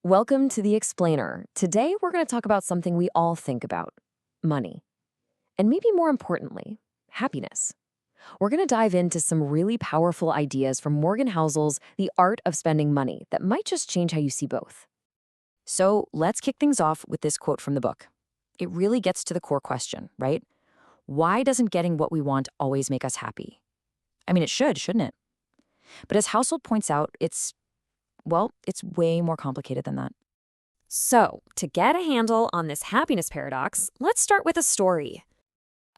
Welcome to The Explainer. Today, we're going to talk about something we all think about: money. And maybe more importantly, happiness. We're going to dive into some really powerful ideas from Morgan Housel's The Art of Spending Money that might just change how you see both. So let's kick things off with this quote from the book. It really gets to the core question, right? Why doesn't getting what we want always make us happy? I mean, it should, shouldn't it? But as Housel points out, it's way more complicated than that. So, to get a handle on this happiness paradox, let's start with a story.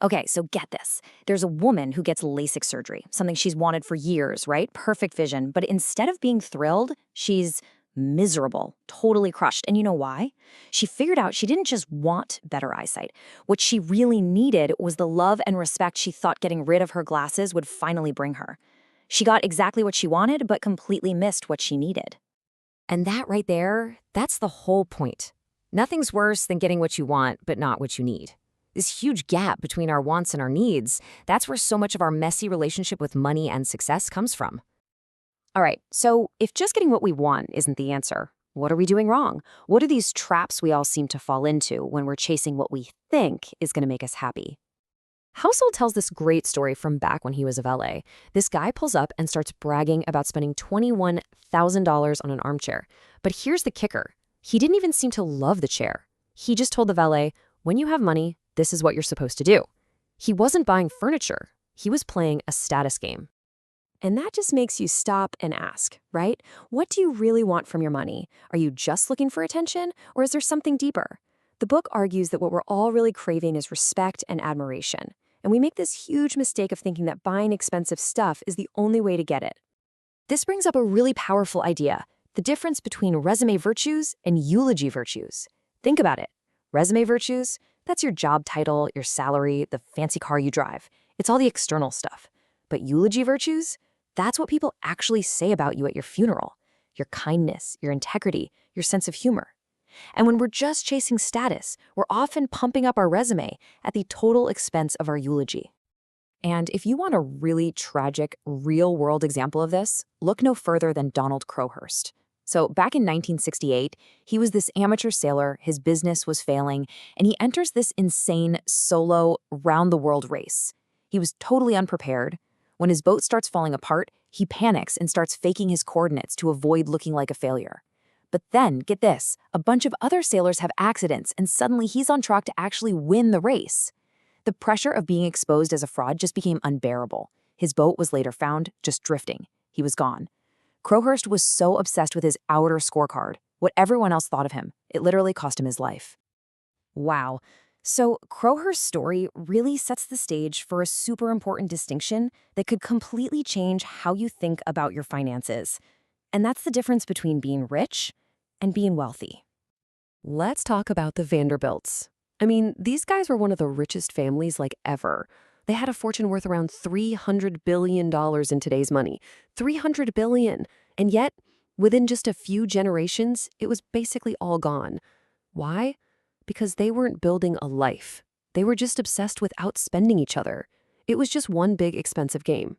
Okay, so get this. There's a woman who gets LASIK surgery, something she's wanted for years, right? Perfect vision. But instead of being thrilled, she's miserable, totally crushed. And you know why? She figured out she didn't just want better eyesight. What she really needed was the love and respect she thought getting rid of her glasses would finally bring her. She got exactly what she wanted, but completely missed what she needed. And that right there, that's the whole point. Nothing's worse than getting what you want, but not what you need. This huge gap between our wants and our needs, that's where so much of our messy relationship with money and success comes from. All right, so if just getting what we want isn't the answer, what are we doing wrong? What are these traps we all seem to fall into when we're chasing what we think is going to make us happy? Housel tells this great story from back when he was a valet. This guy pulls up and starts bragging about spending $21,000 on an armchair. But here's the kicker. He didn't even seem to love the chair. He just told the valet, when you have money, this is what you're supposed to do. He wasn't buying furniture. He was playing a status game. And that just makes you stop and ask, right? What do you really want from your money? Are you just looking for attention, or is there something deeper? The book argues that what we're all really craving is respect and admiration. And we make this huge mistake of thinking that buying expensive stuff is the only way to get it. This brings up a really powerful idea: the difference between resume virtues and eulogy virtues. Think about it. Resume virtues, that's your job title, your salary, the fancy car you drive. It's all the external stuff. But eulogy virtues, that's what people actually say about you at your funeral: your kindness, your integrity, your sense of humor. And when we're just chasing status, we're often pumping up our resume at the total expense of our eulogy. And if you want a really tragic, real-world example of this, look no further than Donald Crowhurst. So back in 1968, he was this amateur sailor, his business was failing, and he enters this insane solo round-the-world race. He was totally unprepared. When his boat starts falling apart, he panics and starts faking his coordinates to avoid looking like a failure. But then, get this, a bunch of other sailors have accidents, and suddenly he's on track to actually win the race. The pressure of being exposed as a fraud just became unbearable. His boat was later found just drifting. He was gone. Crowhurst was so obsessed with his outer scorecard, what everyone else thought of him. It literally cost him his life. Wow. So Crowhurst's story really sets the stage for a super important distinction that could completely change how you think about your finances. And that's the difference between being rich and being wealthy. Let's talk about the Vanderbilts. I mean, these guys were one of the richest families like ever. They had a fortune worth around $300 billion in today's money. $300 billion. And yet, within just a few generations, it was basically all gone. Why? Because they weren't building a life. They were just obsessed with outspending each other. It was just one big expensive game.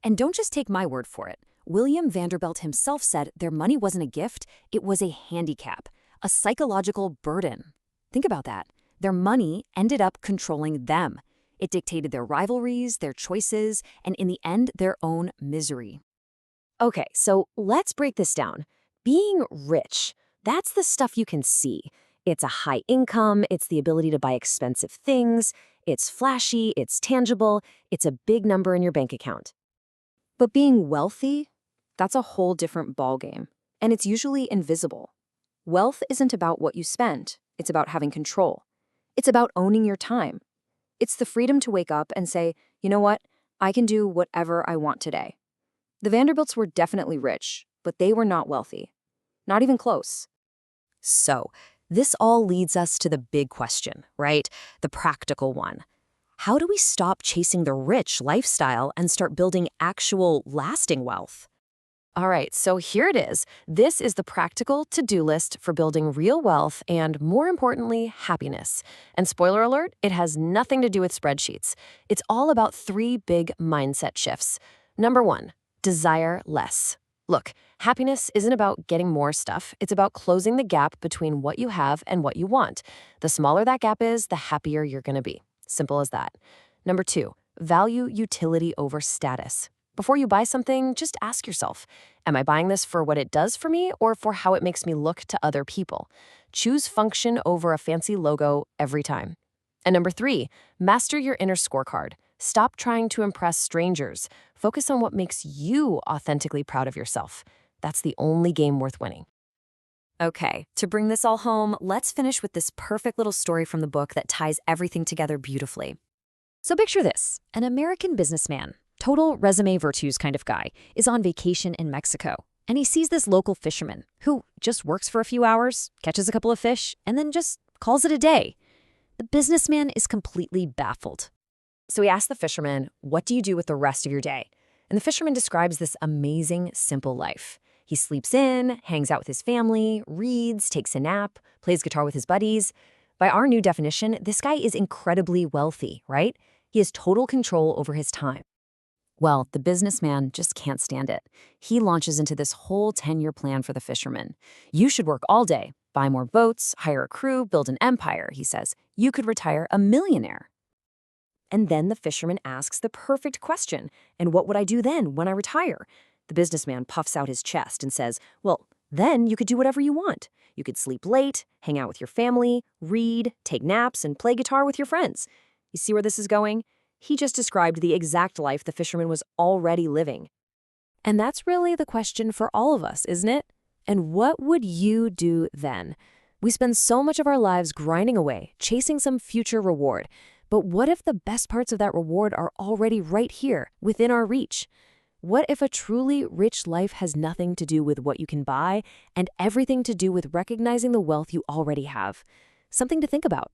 And don't just take my word for it. William Vanderbilt himself said their money wasn't a gift, it was a handicap, a psychological burden. Think about that. Their money ended up controlling them. It dictated their rivalries, their choices, and in the end, their own misery. Okay, so let's break this down. Being rich, that's the stuff you can see. It's a high income, it's the ability to buy expensive things, it's flashy, it's tangible, it's a big number in your bank account. But being wealthy, that's a whole different ballgame, and it's usually invisible. Wealth isn't about what you spend, it's about having control. It's about owning your time. It's the freedom to wake up and say, you know what, I can do whatever I want today. The Vanderbilts were definitely rich, but they were not wealthy. Not even close. So, this all leads us to the big question, right? The practical one. How do we stop chasing the rich lifestyle and start building actual lasting wealth? All right, so here it is. This is the practical to-do list for building real wealth and, more importantly, happiness. And spoiler alert, it has nothing to do with spreadsheets. It's all about 3 big mindset shifts. Number 1, desire less. Look, happiness isn't about getting more stuff. It's about closing the gap between what you have and what you want. The smaller that gap is, the happier you're going to be. Simple as that. Number 2, value utility over status. Before you buy something, just ask yourself, am I buying this for what it does for me or for how it makes me look to other people? Choose function over a fancy logo every time. And number 3, master your inner scorecard. Stop trying to impress strangers. Focus on what makes you authentically proud of yourself. That's the only game worth winning. Okay, to bring this all home, let's finish with this perfect little story from the book that ties everything together beautifully. So picture this. An American businessman, total resume virtues kind of guy, is on vacation in Mexico. And he sees this local fisherman who just works for a few hours, catches a couple of fish, and then just calls it a day. The businessman is completely baffled. So he asks the fisherman, what do you do with the rest of your day? And the fisherman describes this amazing, simple life. He sleeps in, hangs out with his family, reads, takes a nap, plays guitar with his buddies. By our new definition, this guy is incredibly wealthy, right? He has total control over his time. Well, the businessman just can't stand it. He launches into this whole 10-year plan for the fisherman. You should work all day, buy more boats, hire a crew, build an empire, he says. You could retire a millionaire. And then the fisherman asks the perfect question. And what would I do then when I retire? The businessman puffs out his chest and says, well, then you could do whatever you want. You could sleep late, hang out with your family, read, take naps, and play guitar with your friends. You see where this is going? He just described the exact life the fisherman was already living. And that's really the question for all of us, isn't it? And what would you do then? We spend so much of our lives grinding away, chasing some future reward. But what if the best parts of that reward are already right here, within our reach? What if a truly rich life has nothing to do with what you can buy and everything to do with recognizing the wealth you already have? Something to think about.